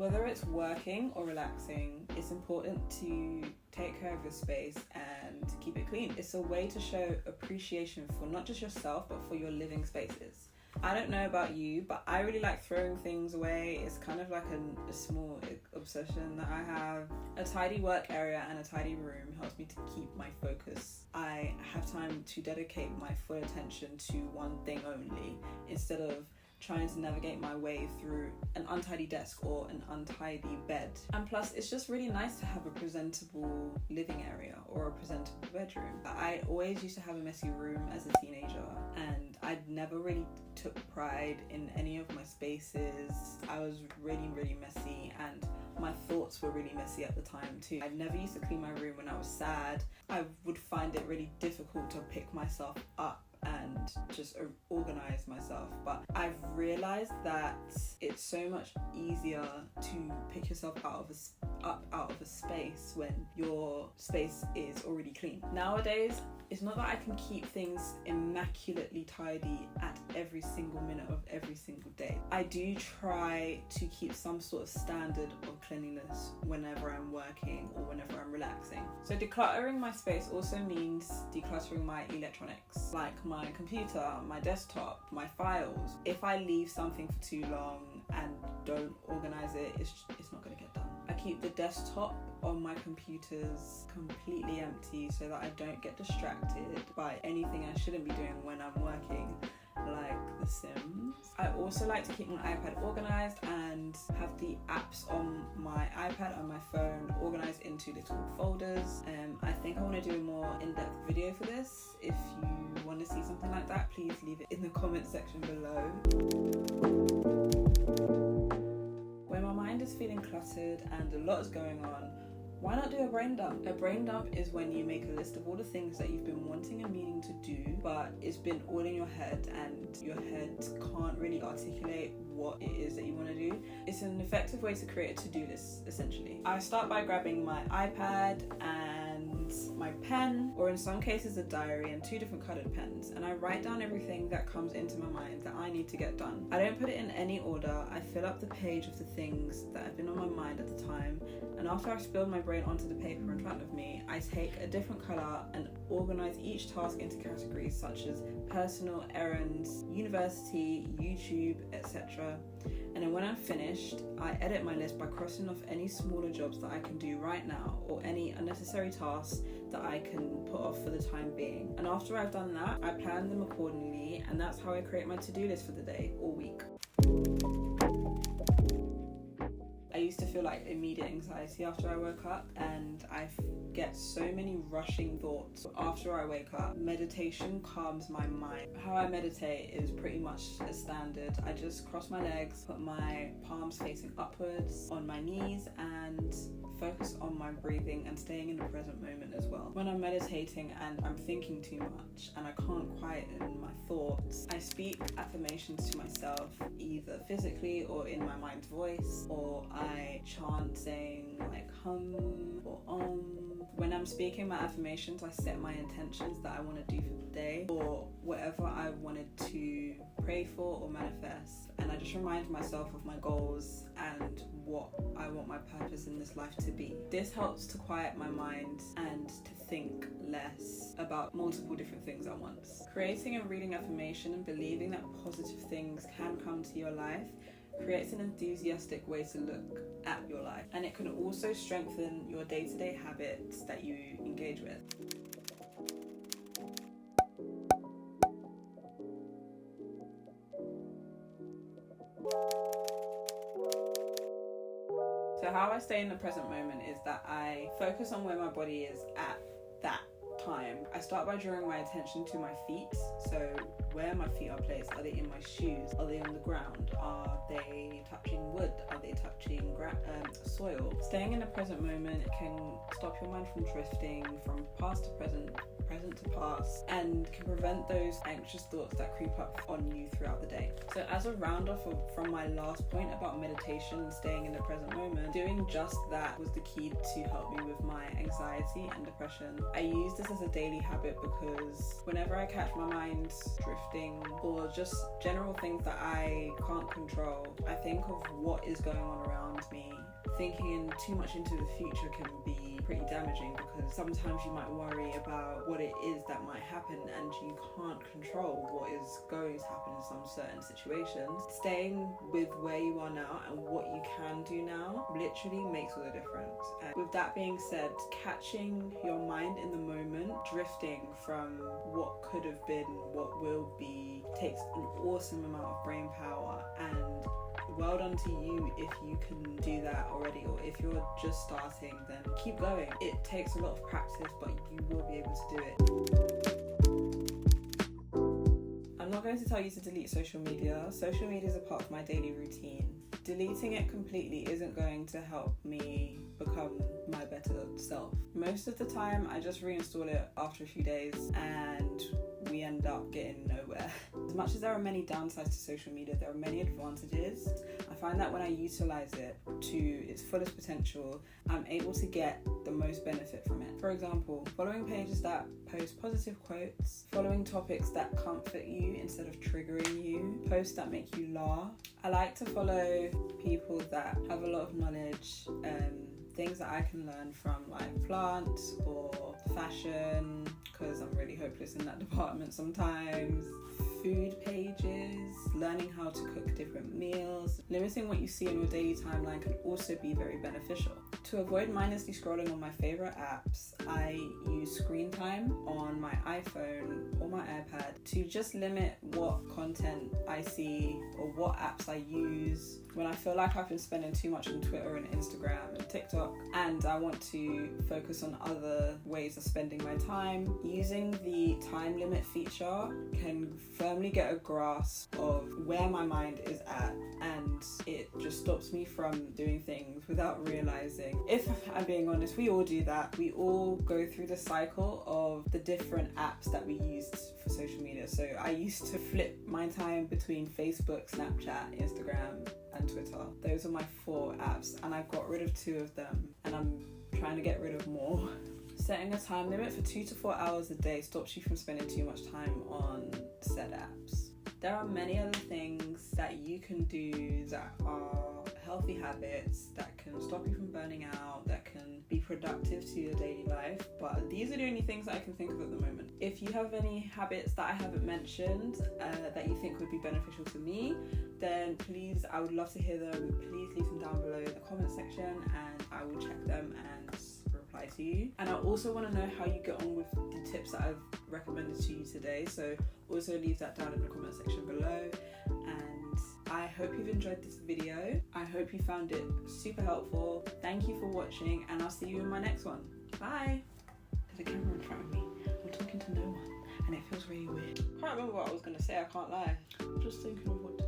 Whether it's working or relaxing, it's important to take care of your space and keep it clean. It's a way to show appreciation for not just yourself, but for your living spaces. I don't know about you, but I really like throwing things away. It's kind of like a small obsession that I have. A tidy work area and a tidy room helps me to keep my focus. I have time to dedicate my full attention to one thing only, instead of trying to navigate my way through an untidy desk or an untidy bed. And plus, it's just really nice to have a presentable living area or a presentable bedroom. I always used to have a messy room as a teenager, and I never really took pride in any of my spaces. I was really messy, and my thoughts were really messy at the time too. I never used to clean my room when I was sad. I would find it really difficult to pick myself up and just organize myself, but I've realized that it's so much easier to pick yourself out of a space when your space is already clean. Nowadays, it's not that I can keep things immaculately tidy at every single minute of every single day. I do try to keep some sort of standard of cleanliness whenever I'm working or whenever I'm relaxing. So decluttering my space also means decluttering my electronics, like my computer, my desktop, my files. If I leave something for too long and don't organize it, it's not going to get done. I keep the desktop on my computers completely empty so that I don't get distracted by anything I shouldn't be doing when I'm working, like The Sims. I also like to keep my iPad organized and have the apps on my iPad and my phone organized into little folders. I think I want to do a more in-depth video for this. If you want to see something like that, please leave it in the comment section below. When my mind is feeling cluttered and a lot is going on, why not do a brain dump? A brain dump is when you make a list of all the things that you've been wanting and meaning to do, but it's been all in your head and your head can't really articulate what it is that you want to do. It's an effective way to create a to-do list, essentially. I start by grabbing my iPad and my pen, or in some cases a diary and 2 different colored pens, and I write down everything that comes into my mind that I need to get done. I don't put it in any order. I fill up the page of the things that have been on my mind at the time, and after I've spilled my brain onto the paper in front of me, I take a different color and organize each task into categories such as personal, errands, university, YouTube, etc. And then when I'm finished, I edit my list by crossing off any smaller jobs that I can do right now or any unnecessary tasks that I can put off for the time being. And after I've done that, I plan them accordingly, and that's how I create my to-do list for the day or week. I used to feel like immediate anxiety after I woke up, and I get so many rushing thoughts after I wake up. Meditation calms my mind. How I meditate is pretty much a standard. I just cross my legs, put my palms facing upwards on my knees, and focus on my breathing and staying in the present moment as well. When I'm meditating and I'm thinking too much and I can't quieten my thoughts, I speak affirmations to myself, either physically or in my mind's voice, or I chant saying like hum or When I'm speaking my affirmations, I set my intentions that I want to do for the day or whatever I wanted to pray for or manifest, and I just remind myself of my goals and what I want my purpose in this life to be. This helps to quiet my mind and to think less about multiple different things at once. Creating and reading affirmation and believing that positive things can come to your life creates an enthusiastic way to look at your life, and it can also strengthen your day-to-day habits that you engage with. So how I stay in the present moment is that I focus on where my body is at that time. I start by drawing my attention to my feet, so where my feet are placed. Are they in my shoes? Are they on the ground? Are they touching wood? Are they touching soil? Staying in the present moment can stop your mind from drifting from past to present, present to past, and can prevent those anxious thoughts that creep up on you throughout the day. So as a round off from my last point about meditation and staying in the present moment, doing just that was the key to help me with my anxiety and depression. I use this as a daily habit because whenever I catch my mind drifting drifting, or just general things that I can't control, I think of what is going on around me. Thinking too much into the future can be pretty damaging, because sometimes you might worry about what it is that might happen and you can't control what is going to happen in some certain situations. Staying with where you are now and what you can do now literally makes all the difference. And with that being said, catching your mind in the moment, drifting from what could have been, what will be, takes an awesome amount of brain power, and well done to you if you can do that already, or if you're just starting, then keep going. It takes a lot of practice, but you will be able to do it. I'm not going to tell you to delete social media. Social media is a part of my daily routine. Deleting it completely isn't going to help me become my better self. Most of the time, I just reinstall it after a few days and we end up getting nowhere. As much as there are many downsides to social media, there are many advantages. I find that when I utilize it to its fullest potential, I'm able to get the most benefit from it. For example, following pages that post positive quotes, following topics that comfort you instead of triggering you, posts that make you laugh. I like to follow people that have a lot of knowledge, things that I can learn from, like plants or fashion, because I'm really hopeless in that department sometimes. Food pages, learning how to cook different meals. Limiting what you see on your daily timeline can also be very beneficial. To avoid mindlessly scrolling on my favorite apps, I use screen time on my iPhone or my iPad to just limit what content I see or what apps I use. When I feel like I've been spending too much on Twitter and Instagram and TikTok, and I want to focus on other ways of spending my time, using the time limit feature can firmly get a grasp of where my mind is at, and it just stops me from doing things without realizing. If I'm being honest, we all do that. We all go through the cycle of the different apps that we used for social media. So I used to flip my time between Facebook, Snapchat, Instagram, and Twitter. Those are my 4 apps, and I've got rid of 2 of them, and I'm trying to get rid of more. Setting a time limit for 2 to 4 hours a day stops you from spending too much time on said apps. There are many other things that you can do that are healthy habits that can stop you from burning out, that can be productive to your daily life, but these are the only things that I can think of at the moment. If you have any habits that I haven't mentioned that you think would be beneficial to me, then please, I would love to hear them. Please leave them down below in the comment section and I will check them and reply to you. And I also want to know how you get on with the tips that I've recommended to you today, so also leave that down in the comment section below. And I hope you've enjoyed this video. I hope you found it super helpful. Thank you for watching, and I'll see you in my next one. Bye. There's a camera in front of me. I'm talking to no one and it feels really weird. I can't remember what I was going to say, I can't lie. I'm just thinking of what to